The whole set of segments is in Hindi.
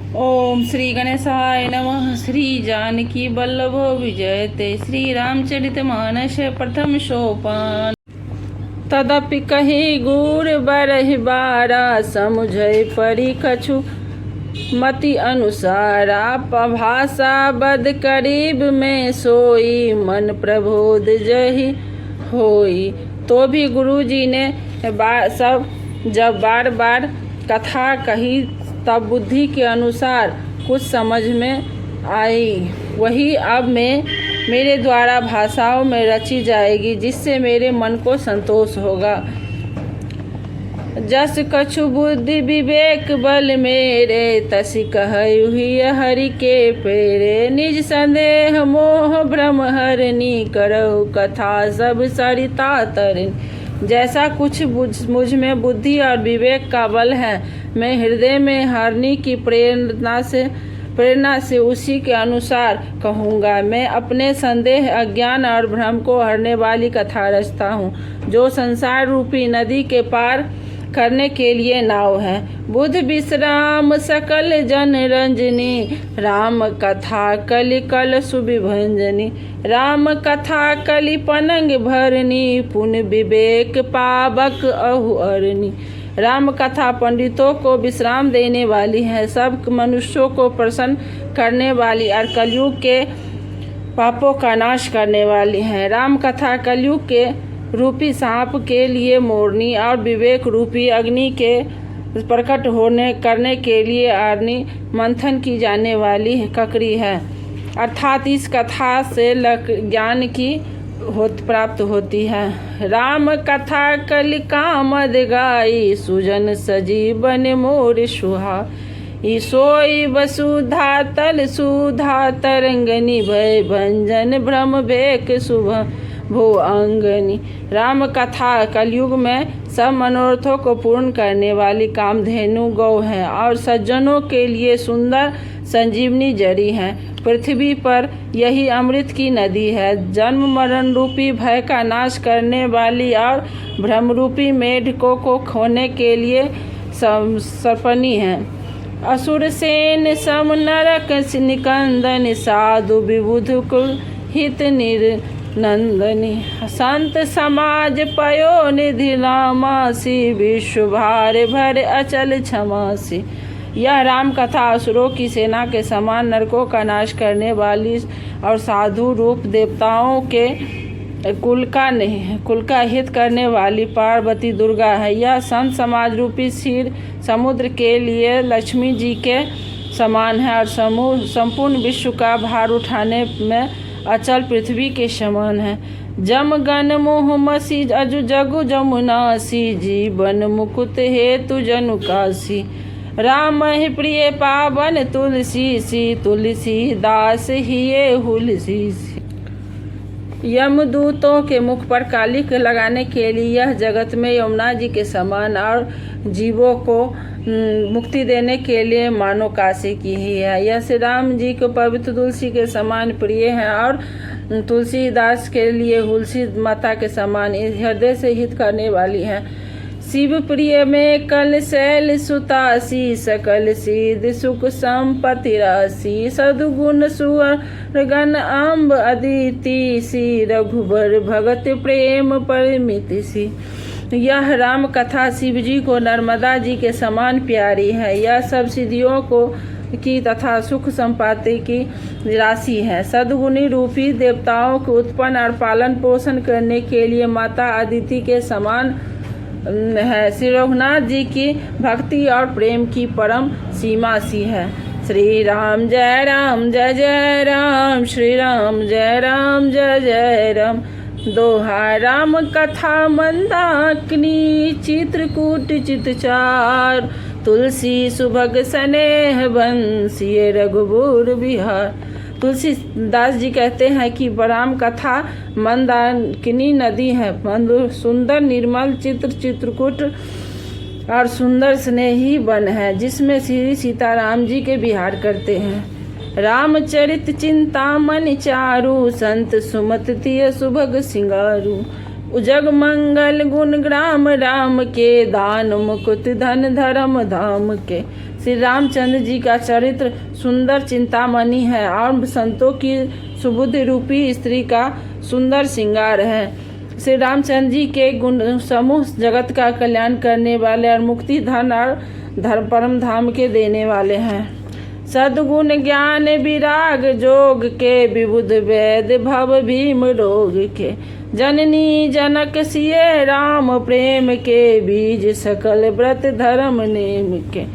ओम श्री गणेशाय नमः। श्री जानकी वल्लभ विजयते। श्री रामचरित मानस प्रथम सोपान। तदपि कही गुर बरहि बारा, समुझै परि कछु मति अनुसारा। भाषा बद करीब में सोई, मन प्रबोध जहि होई। तो भी गुरु जी ने जब बार बार कथा कही तब बुद्धि के अनुसार कुछ समझ में आई, वही अब मेरे द्वारा भाषाओं में रची जाएगी, जिससे मेरे मन को संतोष होगा। जस कछु बुद्धि विवेक बल मेरे, तसी कहहि हरि के पेरे। निज संदेह मोह भ्रम हरनी, करहु कथा सब सरिता तरनी। जैसा कुछ मुझ में बुद्धि और विवेक का बल है, मैं हृदय में हरनी की प्रेरणा से उसी के अनुसार कहूँगा। मैं अपने संदेह, अज्ञान और भ्रम को हरने वाली कथा रचता हूँ, जो संसार रूपी नदी के पार करने के लिए नाव है। बुध विश्राम सकल जन रंजनी, राम कथा कलि कल सुविभंजनी। राम कथा कलि पनंग भरनी, पुन विवेक पावक अहु अरनी। राम कथा पंडितों को विश्राम देने वाली है, सब मनुष्यों को प्रसन्न करने वाली और कलयुग के पापों का नाश करने वाली है। राम कथा कलयुग के रूपी सांप के लिए मोरनी और विवेक रूपी अग्नि के प्रकट करने के लिए अग्नि मंथन की जाने वाली ककड़ी है। अर्थात इस कथा से ज्ञान की प्राप्त होती है। राम कथा कलि कामद गाई, सुजन सजीवन मोर सुहा। सोई वसुधा तल सुधा तरंगनी, भय भंजन भ्रम भेक शुभ भो अंगनी। राम कथा कलयुग में सब मनोरथों को पूर्ण करने वाली कामधेनु गौ है और सज्जनों के लिए सुंदर संजीवनी जड़ी है। पृथ्वी पर यही अमृत की नदी है, जन्म मरण रूपी भय का नाश करने वाली और भ्रम रूपी मेढकों को खोने के लिए सर्पणी है। असुर सेन सम नरक निकंदन, साधु विबुध कुल हित नंदनी। संत समाज पयो निधि नामासी, विश्व भार भर अचल क्षमासी। यह राम कथा असुरों की सेना के समान नरकों का नाश करने वाली और साधु रूप देवताओं के कुल का हित करने वाली पार्वती दुर्गा है। यह संत समाज रूपी क्षीर समुद्र के लिए लक्ष्मी जी के समान है और संपूर्ण विश्व का भार उठाने में अचल पृथ्वी के समान है। जम गण मोह मसी, अजु जगु जमुनासी, जीवन मुकुत हेतु जनु कासी। राम ही प्रिय पावन तुलसी सी, तुलसी दास हिये हुलसी सी। यमदूतों के मुख पर कालिक लगाने के लिए यह जगत में यमुना जी के समान और जीवों को मुक्ति देने के लिए मानो काशी की ही है। यह श्री राम जी को पवित्र तुलसी के समान प्रिय है और तुलसीदास के लिए हुलसी माता के समान हृदय से हित करने वाली है। शिव प्रिय में कल शैल सुतासी, सकल सिद्ध सुख संपत्ति राशि। सदगुण सुवर गण अम्ब अदिति सी, रघुबर भगत प्रेम परमिति सी। यह राम कथा शिव जी को नर्मदा जी के समान प्यारी है। यह सब सिद्धियों की तथा सुख संपत्ति की राशि है। सद्गुणी रूपी देवताओं को उत्पन्न और पालन पोषण करने के लिए माता अदिति के समान है। श्री रघुनाथ जी की भक्ति और प्रेम की परम सीमा सी है। श्री राम जय जय राम, श्री राम जय जय राम। दोहा राम कथा मंदाकिनी, चित्रकूट चितचार। तुलसी सुभग स्नेह बंसी, रघुबर बिहार। तुलसीदास जी कहते हैं कि राम कथा मंदाकिनी नदी है, सुंदर निर्मल चित्रकूट और सुंदर स्नेही वन है, जिसमें श्री सीताराम जी के विहार करते हैं। रामचरित चिंतामणि चारु, संत सुमत तिय सुभग सिंगारू। उजग मंगल गुण ग्राम राम के, दान मुकुट धन धर्म धाम के। श्री रामचंद्र जी का चरित्र सुंदर चिंतामणि है और संतों की सुबुद्धि रूपी स्त्री का सुंदर श्रृंगार है। श्री रामचंद्र जी के गुण समूह जगत का कल्याण करने वाले और मुक्ति धन और धर्म परम धाम के देने वाले हैं। सद्गुण ज्ञान विराग जोग के, विबुध वैद भव भीम रोग के। जननी जनक सिय राम प्रेम के, बीज सकल व्रत धर्म नेम के।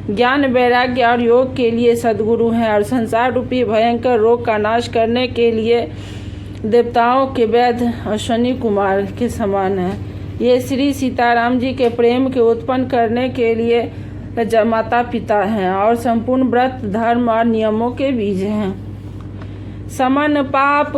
ज्ञान वैराग्य और योग के लिए सद्गुरु हैं और संसार रूपी भयंकर रोग का नाश करने के लिए देवताओं के वैद्य अश्विनी कुमार के समान है। ये श्री सीताराम जी के प्रेम के उत्पन्न करने के लिए माता पिता हैं और संपूर्ण व्रत धर्म और नियमों के बीज हैं। समन पाप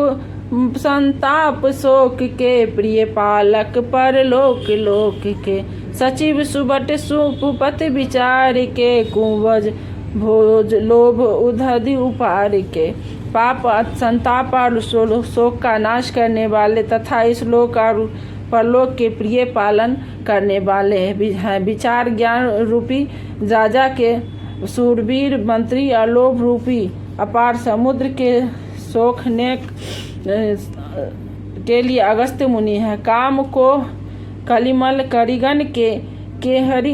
संताप शोक के, प्रिय पालक परलोक लोक के। सचिव सुबट सुपत विचार के, कुंवज भोज लोभ उधधि उपार के। पाप संताप और शोक का नाश करने वाले तथा इस लोक और परलोक के प्रिय पालन करने वाले हैं। विचार ज्ञान रूपी राजा के सूरवीर मंत्री और लोभ रूपी अपार समुद्र के सोखने के लिए अगस्त्य मुनि है। काम को कलिमल करिगन के हरि